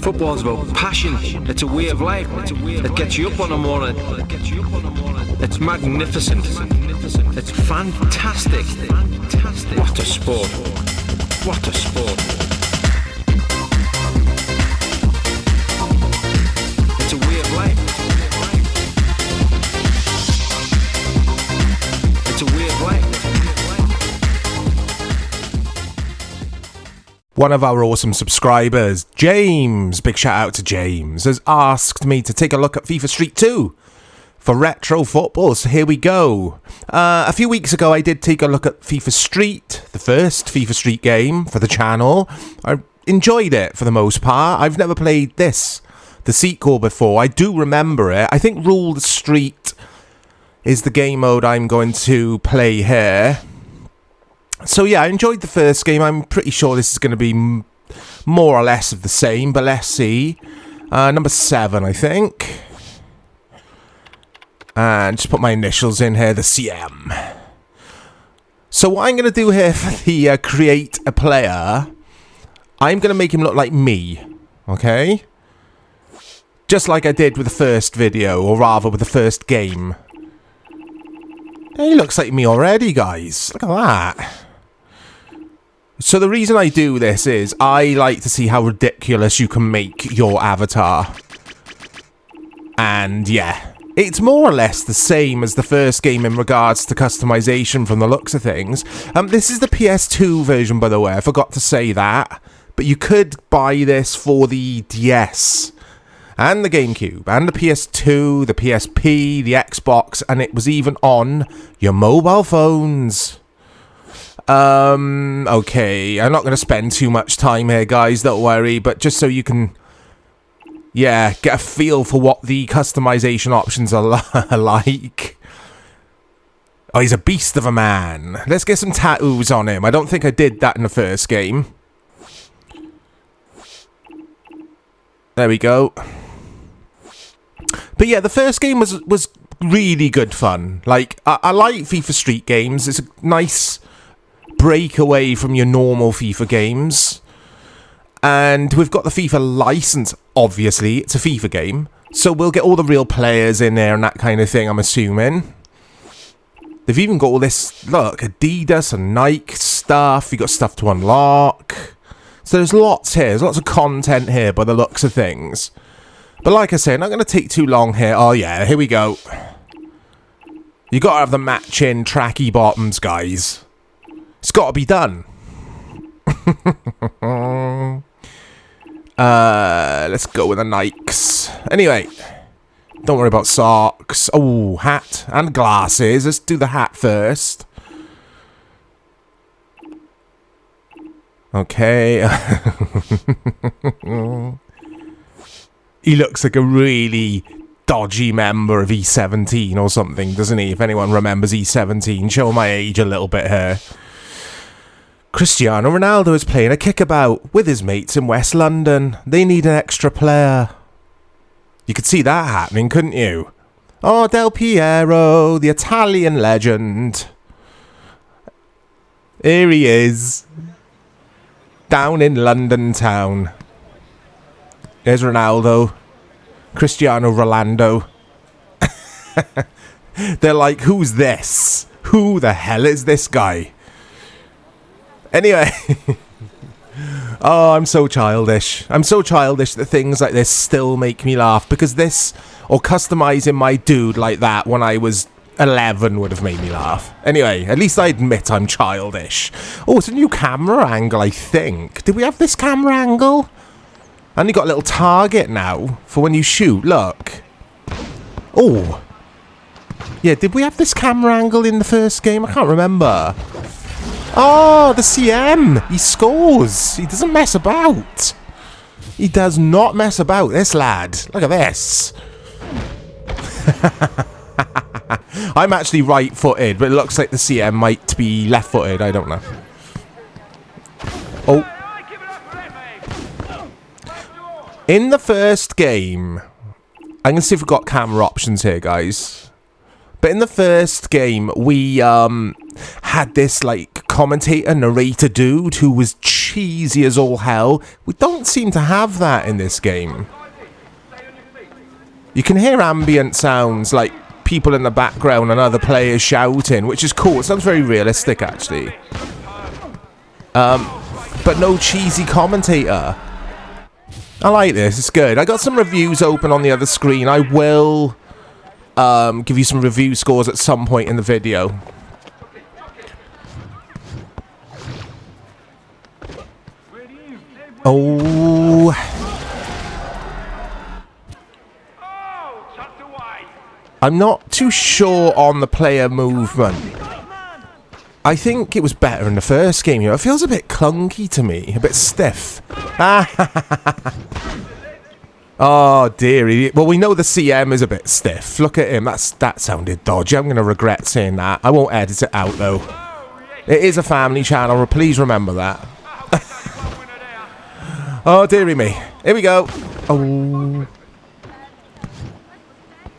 Football's about passion. It's a way of life. It gets you up on the morning. It's magnificent. It's fantastic. What a sport. What a sport. It's a way of life. It's a way of life. One of our awesome subscribers, James, big shout out to James, has asked me to take a look at FIFA Street 2 for retro football, so here we go. A few weeks ago I did take a look at FIFA Street, the first FIFA Street game for the channel. I enjoyed it for the most part. I've never played this, the sequel, before. I do remember it. I think Rule the Street is the game mode I'm going to play here. So yeah, I enjoyed the first game. I'm pretty sure this is going to be more or less of the same, but let's see. Number 7, I think. And just put my initials in here, the CM. So what I'm going to do here for the create a player, I'm going to make him look like me, okay? Just like I did with the first video, or rather with the first game. He looks like me already, guys. Look at that. So the reason I do this is I like to see how ridiculous you can make your avatar. And yeah, it's more or less the same as the first game in regards to customization from the looks of things. This is the PS2 version, by the way. I forgot to say that. But you could buy this for the DS and the GameCube and the PS2, the PSP, the Xbox, and it was even on your mobile phones. Okay, I'm not going to spend too much time here, guys, don't worry, but just so you can, yeah, get a feel for what the customization options are like. Oh, he's a beast of a man. Let's get some tattoos on him. I don't think I did that in the first game. There we go. But yeah, the first game was really good fun. Like, I like FIFA Street games. It's a nice break away from your normal FIFA games. And we've got the FIFA license, obviously. It's a FIFA game. So we'll get all the real players in there and that kind of thing, I'm assuming. They've even got all this, look, Adidas and Nike stuff. You've got stuff to unlock. So there's lots here. There's lots of content here by the looks of things. But like I say, I'm not going to take too long here. Oh yeah, here we go. You got to have the matching tracky bottoms, guys. It's got to be done. Let's go with the Nikes. Anyway, don't worry about socks. Oh, hat and glasses. Let's do the hat first. Okay. He looks like a really dodgy member of E17 or something, doesn't he? If anyone remembers E17, show my age a little bit here. Cristiano Ronaldo is playing a kickabout with his mates in West London. They need an extra player. You could see that happening, couldn't you? Oh, Del Piero, the Italian legend. Here he is. Down in London town. There's Ronaldo. Cristiano Rolando. They're like, who's this? Who the hell is this guy? Anyway. Oh, I'm so childish. I'm so childish that things like this still make me laugh. Because this, or customizing my dude like that when I was 11 would have made me laugh. Anyway, at least I admit I'm childish. Oh, it's a new camera angle, I think. Did we have this camera angle? And you got a little target now for when you shoot. Look. Oh. Yeah, did we have this camera angle in the first game? I can't remember. Oh, the CM. He scores. He doesn't mess about. He does not mess about, this lad. Look at this. I'm actually right-footed, but it looks like the CM might be left-footed. I don't know. Oh. In the first game, I'm going to see if we've got camera options here, guys. But in the first game, we had this like commentator, narrator dude who was cheesy as all hell. We don't seem to have that in this game. You can hear ambient sounds like people in the background and other players shouting, which is cool. It sounds very realistic, actually. But no cheesy commentator. I like this. It's good. I got some reviews open on the other screen. I will give you some review scores at some point in the video. Oh. I'm not too sure on the player movement. I think it was better in the first game. You know, it feels a bit clunky to me, a bit stiff. Oh dearie. Well, we know the CM is a bit stiff. Look at him. That sounded dodgy. I'm going to regret saying that. I won't edit it out though. It is a family channel. Please remember that. Oh dearie me. Here we go. Oh.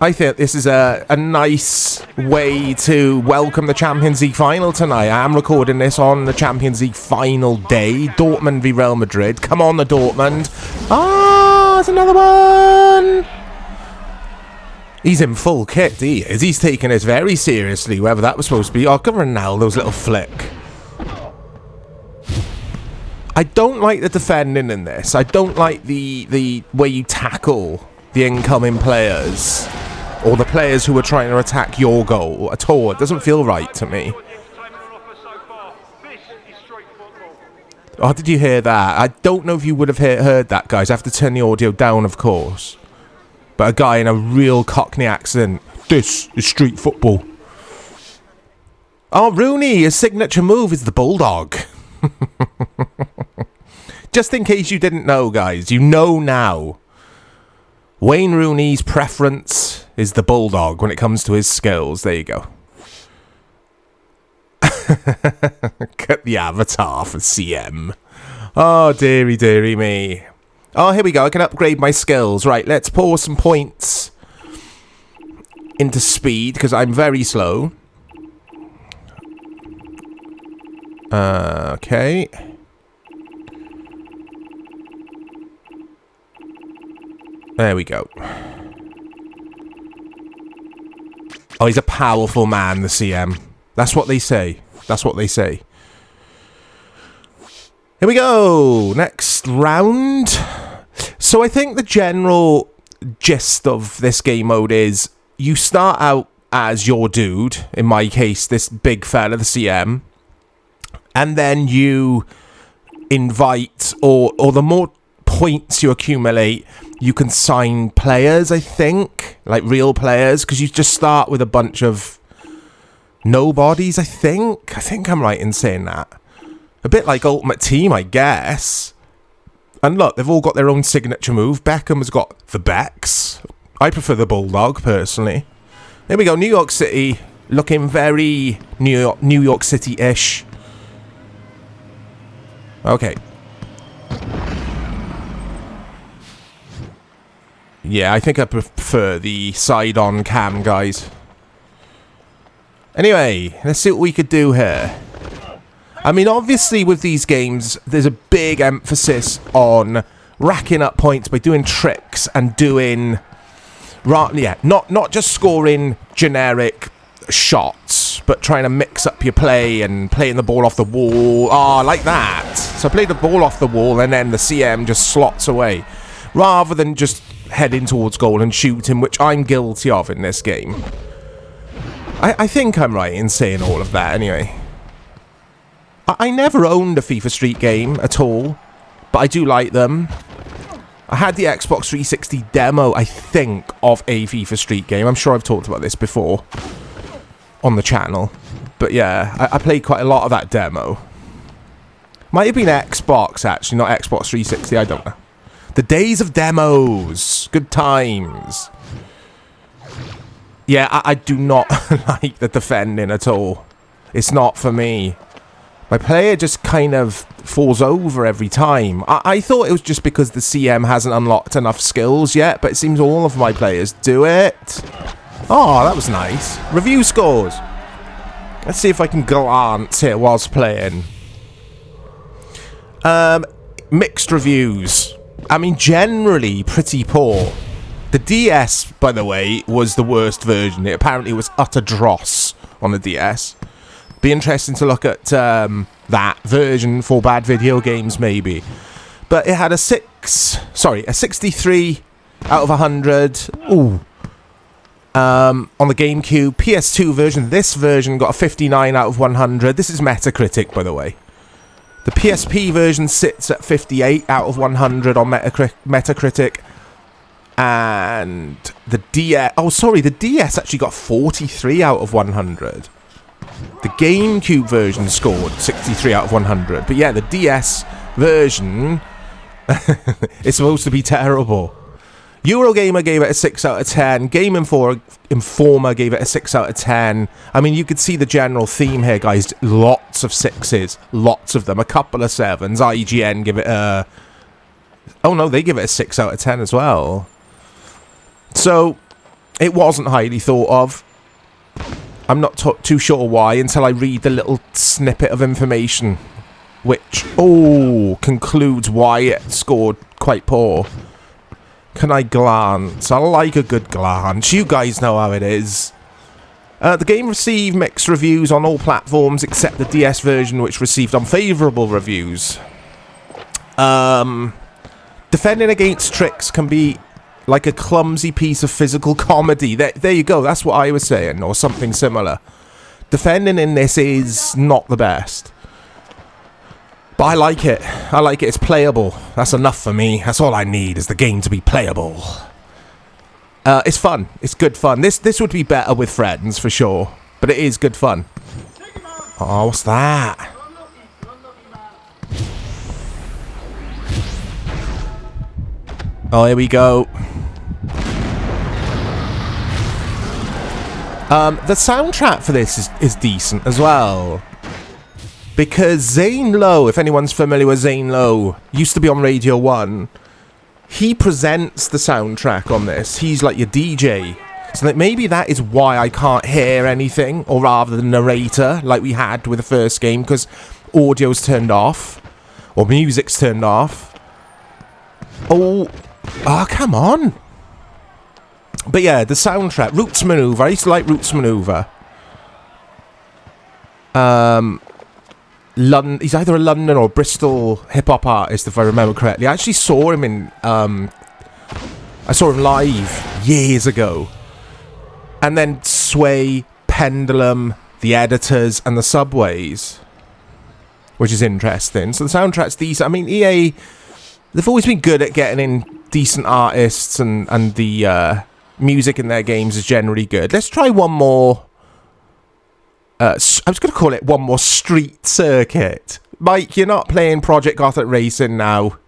I think this is a nice way to welcome the Champions League final tonight. I am recording this on the Champions League final day. Dortmund v Real Madrid. Come on, the Dortmund. Ah, it's another one. He's in full kit, he is. He's taking this very seriously, whether that was supposed to be. Oh, come on, Ronaldo's little flick. I don't like the defending in this. I don't like the way you tackle the incoming players. Or the players who are trying to attack your goal at all. It doesn't feel right to me. Oh, did you hear that? I don't know if you would have heard that, guys. I have to turn the audio down, of course. But a guy in a real Cockney accent. This is street football. Oh, Rooney, his signature move is the bulldog. Just in case you didn't know, guys. You know now. Wayne Rooney's preference is the bulldog when it comes to his skills. There you go. Cut the avatar for CM. Oh, dearie, dearie me. Oh, here we go. I can upgrade my skills. Right, let's pour some points into speed because I'm very slow. Okay. There we go. Oh, he's a powerful man, the CM. That's what they say. That's what they say. Here we go. Next round. So I think the general gist of this game mode is you start out as your dude. In my case, this big fella, the CM. And then you invite, or the more points you accumulate, you can sign players, I think, like real players, because you just start with a bunch of nobodies, I think. I think I'm right in saying that. A bit like Ultimate Team, I guess. And look, they've all got their own signature move. Beckham's got the Becks. I prefer the Bulldog, personally. There we go, New York City, looking very New York City-ish. Okay. Yeah, I think I prefer the side-on cam, guys. Anyway, let's see what we could do here. I mean, obviously, with these games, there's a big emphasis on racking up points by doing tricks and doing... Yeah, not just scoring generic shots, but trying to mix up your play and playing the ball off the wall. Oh, like that. So I play the ball off the wall, and then the CM just slots away. Rather than just heading towards goal and shooting, which I'm guilty of in this game. I think I'm right in saying all of that anyway. I never owned a FIFA Street game at all, but I do like them. I had the Xbox 360 demo, I think, of a FIFA Street game. I'm sure I've talked about this before on the channel. But yeah, I played quite a lot of that demo. Might have been Xbox, actually, not Xbox 360, I don't know. The days of demos. Good times. Yeah, I do not like the defending at all. It's not for me. My player just kind of falls over every time. I thought it was just because the CM hasn't unlocked enough skills yet, but it seems all of my players do it. Oh, that was nice. Review scores. Let's see if I can glance here whilst playing. Mixed reviews. I mean, generally pretty poor. The DS, by the way, was the worst version. It apparently was utter dross on the DS. Be interesting to look at that version for bad video games, maybe. But it had a 63 out of 100. Ooh. On the GameCube, PS2 version, this version got a 59 out of 100. This is Metacritic, by the way. The PSP version sits at 58 out of 100 on Metacritic. And the DS... Oh, sorry, the DS actually got 43 out of 100. The GameCube version scored 63 out of 100. But yeah, the DS version is supposed to be terrible. Eurogamer gave it a 6 out of 10. Game Informer gave it a 6 out of 10. I mean, you could see the general theme here, guys. Lots of 6s. Lots of them. A couple of 7s. IGN give it a... Oh, no, they give it a 6 out of 10 as well. So, it wasn't highly thought of. I'm not too sure why until I read the little snippet of information, which, concludes why it scored quite poor. Can I glance? I like a good glance. You guys know how it is. The game received mixed reviews on all platforms except the DS version, which received unfavourable reviews. Defending against tricks can be like a clumsy piece of physical comedy. There you go. That's what I was saying, or something similar. Defending in this is not the best. But I like it. I like it. It's playable. That's enough for me. That's all I need, is the game to be playable. It's fun. It's good fun. This would be better with friends, for sure. But it is good fun. Oh, what's that? Oh, here we go. The soundtrack for this is decent as well. Because Zane Lowe, if anyone's familiar with Zane Lowe, used to be on Radio 1. He presents the soundtrack on this. He's like your DJ. So that maybe that is why I can't hear anything, or rather the narrator, like we had with the first game, because audio's turned off, or music's turned off. Oh, come on. But yeah, the soundtrack, Roots Maneuver. I used to like Roots Maneuver. He's either a London or Bristol hip-hop artist, if I remember correctly. I actually saw him in... I saw him live years ago. And then Sway, Pendulum, The Editors, and The Subways. Which is interesting. So the soundtrack's decent. I mean, EA... They've always been good at getting in decent artists, and the music in their games is generally good. Let's try one more... I was going to call it one more street circuit. Mike, you're not playing Project Gotham Racing now.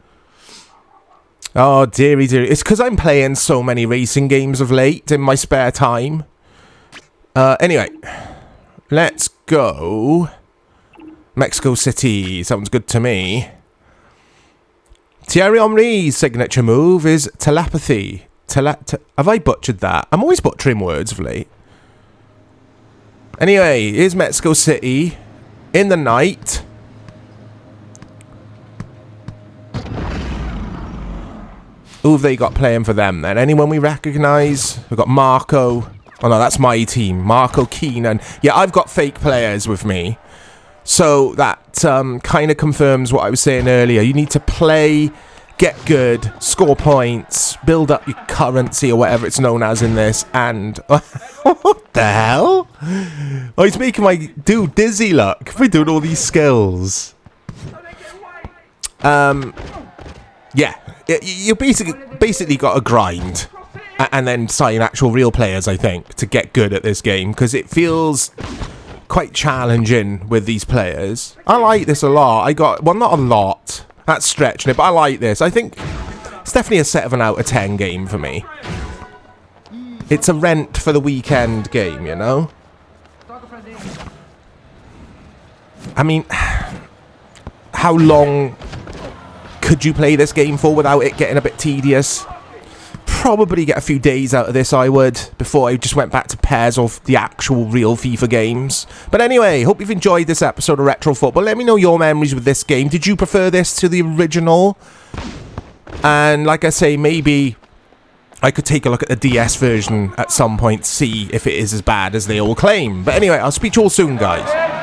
Oh, dearie, dearie. It's because I'm playing so many racing games of late in my spare time. Anyway. Let's go. Mexico City. Sounds good to me. Thierry Henry's signature move is telepathy. Have I butchered that? I'm always butchering words of late. Anyway, here's Mexico City in the night. Who have they got playing for them then? Anyone we recognise? We've got Marco. Oh no, that's my team. Marco Keenan. Yeah, I've got fake players with me. So that kind of confirms what I was saying earlier. You need to play, get good, score points, build up your currency or whatever it's known as in this, and... What the hell? Oh, he's making my dude dizzy, look. We're doing all these skills. Yeah. You basically got to grind. And then sign actual real players, I think, to get good at this game. Because it feels quite challenging with these players. I like this a lot. Well, not a lot. That's stretching it, but I like this. I think it's definitely a 7 out of 10 game for me. It's a rent for the weekend game, you know? I mean, how long could you play this game for without it getting a bit tedious? probably get a few days out of this, I would, before I just went back to pairs of the actual real FIFA games. But anyway, hope you've enjoyed this episode of Retro Football. Let me know your memories with this game. Did you prefer this to the original? And like I say, maybe I could take a look at the DS version at some point, see if it is as bad as they all claim. But anyway, I'll speak to you all soon, guys.